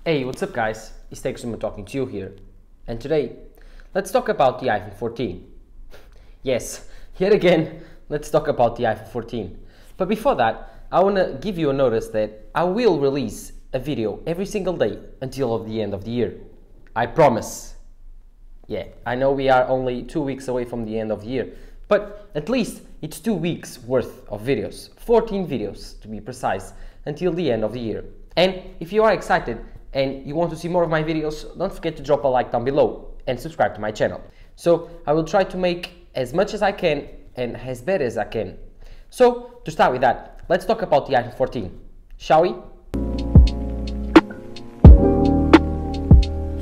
Hey, what's up guys? It's Texuma talking to you here. And today, let's talk about the iPhone 14. Yes, yet again, let's talk about the iPhone 14. But before that, I want to give you a notice that I will release a video every single day until the end of the year. I promise. Yeah, I know we are only 2 weeks away from the end of the year, but at least it's 2 weeks worth of videos, 14 videos to be precise, until the end of the year. And if you are excited and you want to see more of my videos, don't forget to drop a like down below and subscribe to my channel. So I will try to make as much as I can and as better as I can. So to start with that, let's talk about the iPhone 14, shall we?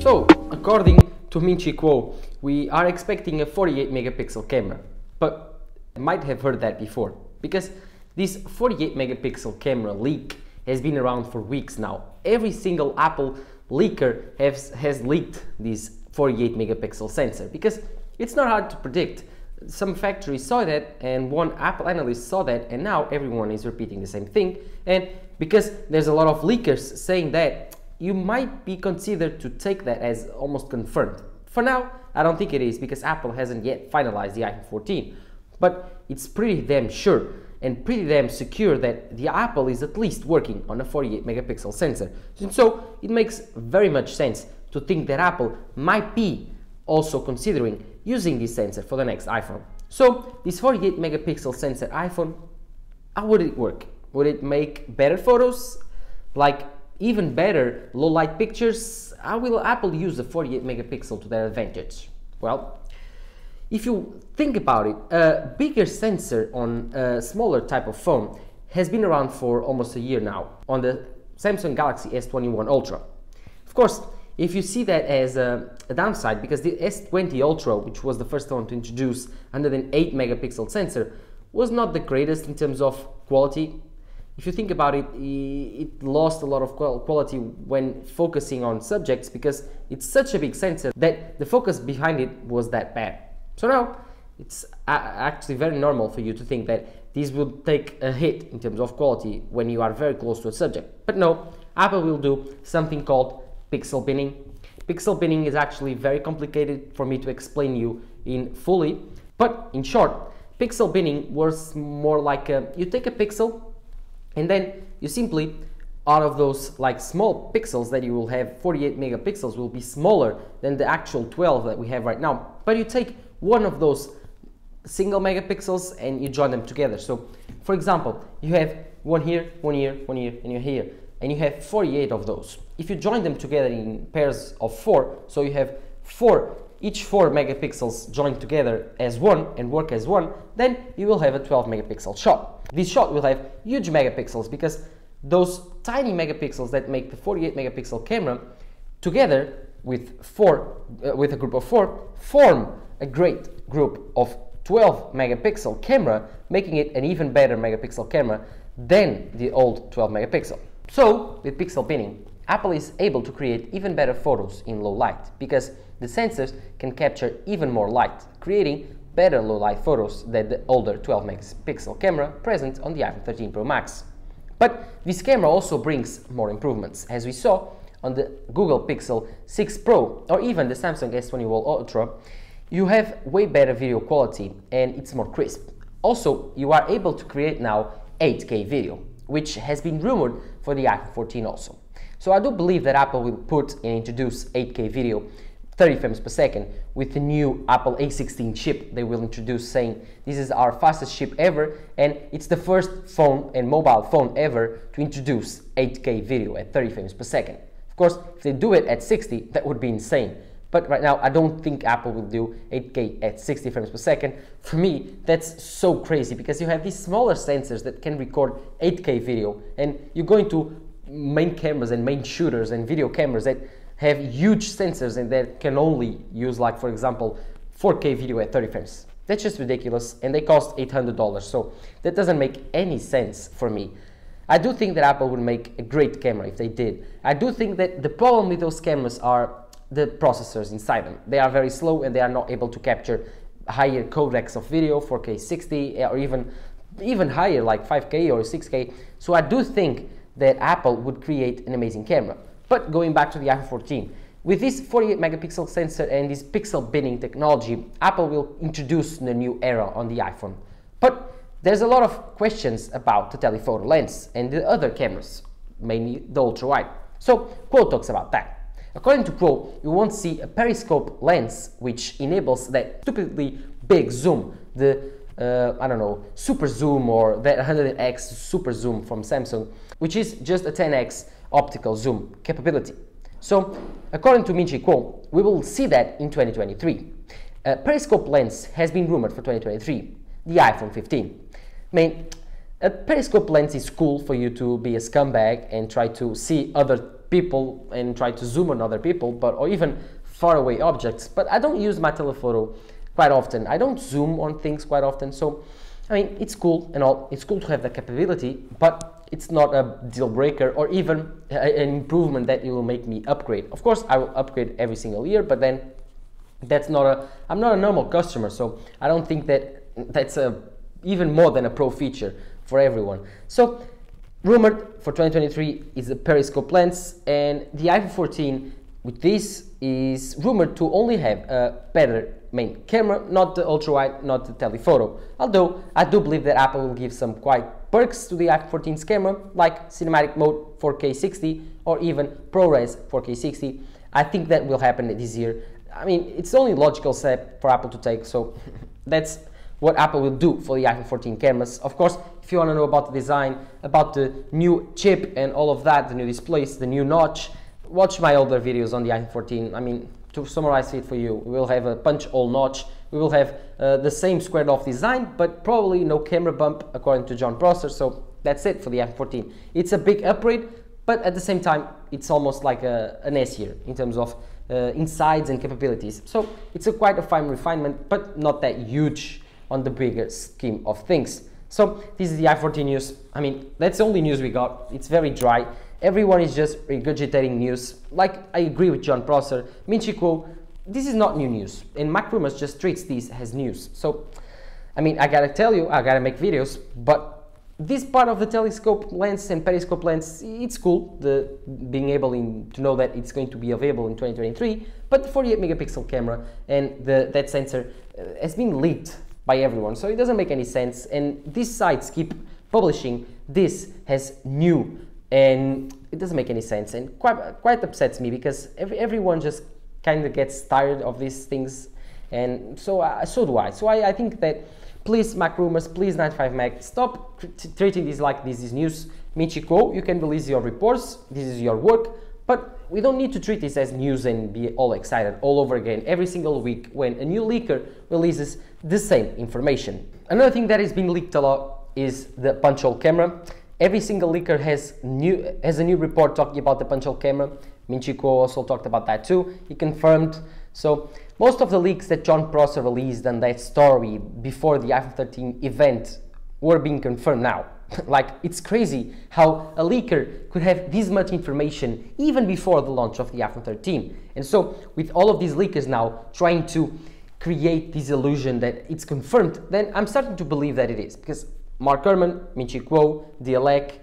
So according to Minchi Kuo, we are expecting a 48 megapixel camera, but you might have heard that before, because this 48 megapixel camera leak has been around for weeks now. Every single Apple leaker has leaked this 48 megapixel sensor because it's not hard to predict. Some factories saw that and one Apple analyst saw that, and now everyone is repeating the same thing. And because there's a lot of leakers saying that, you might be considered to take that as almost confirmed. For now, I don't think it is, because Apple hasn't yet finalized the iPhone 14, but it's pretty damn sure and pretty damn secure that the Apple is at least working on a 48 megapixel sensor. And so it makes very much sense to think that Apple might be also considering using this sensor for the next iPhone. So this 48 megapixel sensor iPhone, how would it work? Would it make better photos? Like even better low light pictures? How will Apple use the 48 megapixel to their advantage? Well, if you think about it, a bigger sensor on a smaller type of phone has been around for almost a year now on the Samsung Galaxy S21 Ultra. Of course, if you see that as a downside, because the S20 Ultra, which was the first one to introduce under an 8 megapixel sensor, was not the greatest in terms of quality. If you think about it, it lost a lot of quality when focusing on subjects because it's such a big sensor that the focus behind it was that bad. So now it's actually very normal for you to think that these will take a hit in terms of quality when you are very close to a subject. But no, Apple will do something called pixel binning. Pixel binning is actually very complicated for me to explain you in fully, but in short, pixel binning works more like you take a pixel and then you simply, out of those like small pixels that you will have, 48 megapixels will be smaller than the actual 12 that we have right now, but you take one of those single megapixels and you join them together. So for example, you have one here, one here, one here, and you're here, and you have 48 of those. If you join them together in pairs of 4, so you have each 4 megapixels joined together as one and work as one, then you will have a 12 megapixel shot. This shot will have huge megapixels because those tiny megapixels that make the 48 megapixel camera together with a group of 4 form a great group of 12 megapixel camera, making it an even better megapixel camera than the old 12 megapixel. So with pixel binning, Apple is able to create even better photos in low light because the sensors can capture even more light, creating better low light photos than the older 12 megapixel camera present on the iPhone 13 Pro Max. But this camera also brings more improvements, as we saw on the Google Pixel 6 Pro or even the Samsung S21 Ultra. You have way better video quality and it's more crisp. Also, you are able to create now 8K video, which has been rumored for the iPhone 14 also. So I do believe that Apple will put and introduce 8K video, 30 frames per second, with the new Apple A16 chip they will introduce, saying this is our fastest chip ever and it's the first phone and mobile phone ever to introduce 8K video at 30 frames per second. Of course, if they do it at 60, that would be insane. But right now, I don't think Apple will do 8K at 60 frames per second. For me, that's so crazy because you have these smaller sensors that can record 8K video, and you go into main cameras and main shooters and video cameras that have huge sensors and that can only use, like for example, 4K video at 30 frames. That's just ridiculous, and they cost $800, so that doesn't make any sense for me. I do think that Apple would make a great camera if they did. I do think that the problem with those cameras are the processors inside them. They are very slow and they are not able to capture higher codecs of video, 4K 60 or even higher like 5K or 6K. So I do think that Apple would create an amazing camera. But going back to the iPhone 14, with this 48 megapixel sensor and this pixel binning technology, Apple will introduce the new era on the iPhone. But there's a lot of questions about the telephoto lens and the other cameras, mainly the ultra-wide. So Quo talks about that. According to Quo, you won't see a Periscope lens which enables that stupidly big zoom, the I don't know, super zoom or that 100x super zoom from Samsung, which is just a 10x optical zoom capability. So according to Minchi Quo, we will see that in 2023. A Periscope lens has been rumored for 2023, the iPhone 15. I mean, a Periscope lens is cool for you to be a scumbag and try to see other people and try to zoom on other people, or even far away objects. But I don't use my telephoto quite often. I don't zoom on things quite often. So, I mean, it's cool and all. It's cool to have the capability, but it's not a deal breaker or even an improvement that it will make me upgrade. Of course, I will upgrade every single year, but then I'm not a normal customer, so I don't think that that's even more than a pro feature for everyone. So rumored for 2023 is a Periscope lens, and the iPhone 14 with this is rumored to only have a better main camera, not the ultra-wide, not the telephoto. Although I do believe that Apple will give some quite perks to the iPhone 14's camera, like cinematic mode 4K 60 or even ProRes 4K 60. I think that will happen this year. I mean, it's the only logical step for Apple to take, so that's what Apple will do for the iPhone 14 cameras. Of course, if you want to know about the design, about the new chip and all of that, the new displays, the new notch, watch my older videos on the iPhone 14. I mean, to summarize it for you, we will have a punch hole notch, we will have the same squared off design, but probably no camera bump according to Jon Prosser. So that's it for the iPhone 14. It's a big upgrade, but at the same time, it's almost like an S year in terms of insides and capabilities. So it's quite a fine refinement, but not that huge on the bigger scheme of things. So this is the iPhone 14 news. I mean, that's the only news we got. It's very dry. Everyone is just regurgitating news. Like, I agree with Jon Prosser, Minchi Quo, this is not new news, and Mac Rumors just treats these as news. So, I mean, I gotta tell you, I gotta make videos, but this part of the telescope lens and Periscope lens, it's cool, the being able to know that it's going to be available in 2023, but the 48 megapixel camera and that sensor has been leaked by everyone, so it doesn't make any sense, and these sites keep publishing this as new, and it doesn't make any sense, and quite upsets me, because everyone just kind of gets tired of these things, and so do I. So I think that please, Mac Rumors, please 95Mac, stop treating this like this is news. Minchi Quo, you can release your reports, this is your work, but we don't need to treat this as news and be all excited all over again every single week when a new leaker releases the same information. Another thing that is being leaked a lot is the punch hole camera. Every single leaker has a new report talking about the punch hole camera. Minchi Quo also talked about that too. He confirmed. So most of the leaks that Jon Prosser released on that story before the iPhone 13 event were being confirmed now. Like, it's crazy how a leaker could have this much information even before the launch of the iPhone 13. And so with all of these leakers now trying to create this illusion that it's confirmed, then I'm starting to believe that it is, because Mark Gurman, Minchi Quo, Dialek,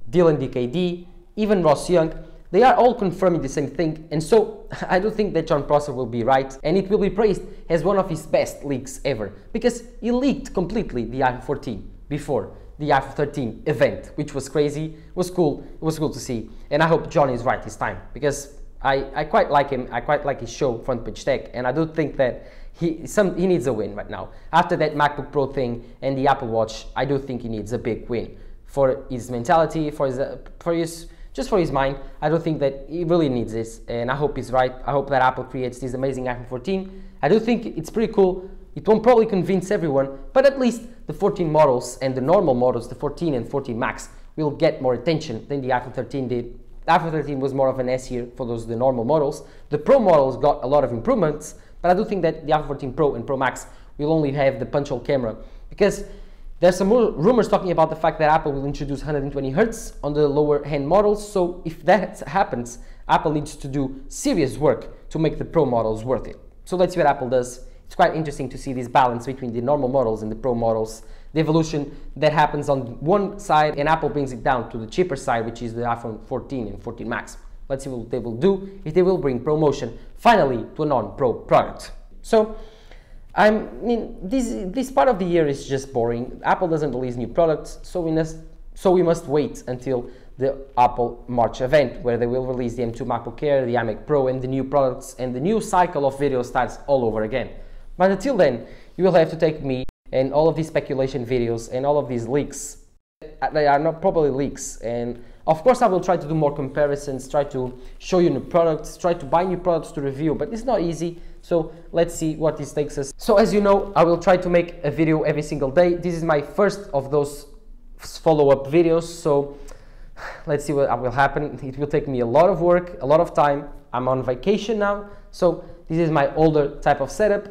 Dylan DKD, even Ross Young, they are all confirming the same thing, and so I do think that Jon Prosser will be right, and it will be praised as one of his best leaks ever, because he leaked completely the iPhone 14 before the iPhone 13 event, which was crazy, it was cool to see, and I hope John is right this time, because I quite like him, I quite like his show, Front Page Tech, and I do think that he needs a win right now. After that MacBook Pro thing and the Apple Watch, I do think he needs a big win for his mentality, for his mind. I don't think that he really needs this, and I hope he's right. I hope that Apple creates this amazing iPhone 14. I do think it's pretty cool. It won't probably convince everyone, but at least the 14 models and the normal models, the 14 and 14 Max, will get more attention than the iPhone 13 did. The iPhone 13 was more of an S year for the normal models. The Pro models got a lot of improvements, but I do think that the iPhone 14 Pro and Pro Max will only have the punch hole camera, because there's some rumors talking about the fact that Apple will introduce 120 Hz on the lower end models. So if that happens, Apple needs to do serious work to make the Pro models worth it. So let's see what Apple does. It's quite interesting to see this balance between the normal models and the Pro models, the evolution that happens on one side, and Apple brings it down to the cheaper side, which is the iPhone 14 and 14 Max. Let's see what they will do, if they will bring promotion finally to a non-pro product. So I mean, this part of the year is just boring. Apple doesn't release new products, so we must wait until the Apple March event, where they will release the M2 MacBook Air, the iMac Pro, and the new products, and the new cycle of video starts all over again. But until then, you will have to take me and all of these speculation videos and all of these leaks. They are not probably leaks, and of course I will try to do more comparisons, try to show you new products, try to buy new products to review, but it's not easy. So let's see what this takes us. So as you know, I will try to make a video every single day. This is my first of those follow-up videos, so let's see what will happen. It will take me a lot of work, a lot of time. I'm on vacation now, so this is my older type of setup,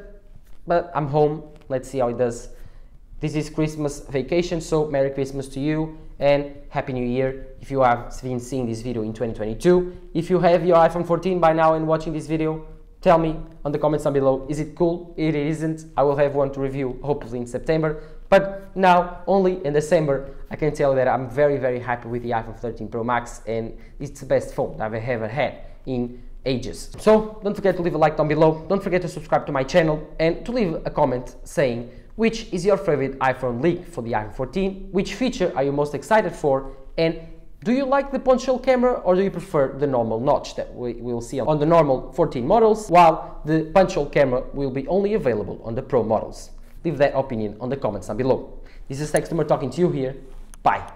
but I'm home. Let's see how it does. This is Christmas vacation, so Merry Christmas to you and Happy New Year if you have been seeing this video in 2022. If you have your iPhone 14 by now and watching this video, tell me on the comments down below, is it cool? It isn't. I will have one to review hopefully in September, but now only in December I can tell you that I'm very, very happy with the iPhone 13 Pro Max, and it's the best phone I've ever had in ages. So don't forget to leave a like down below, don't forget to subscribe to my channel, and to leave a comment saying which is your favorite iPhone leak for the iPhone 14, which feature are you most excited for, and do you like the punch hole camera or do you prefer the normal notch that we will see on the normal 14 models, while the punch hole camera will be only available on the Pro models? Leave that opinion on the comments down below. This is Textumer talking to you here. Bye.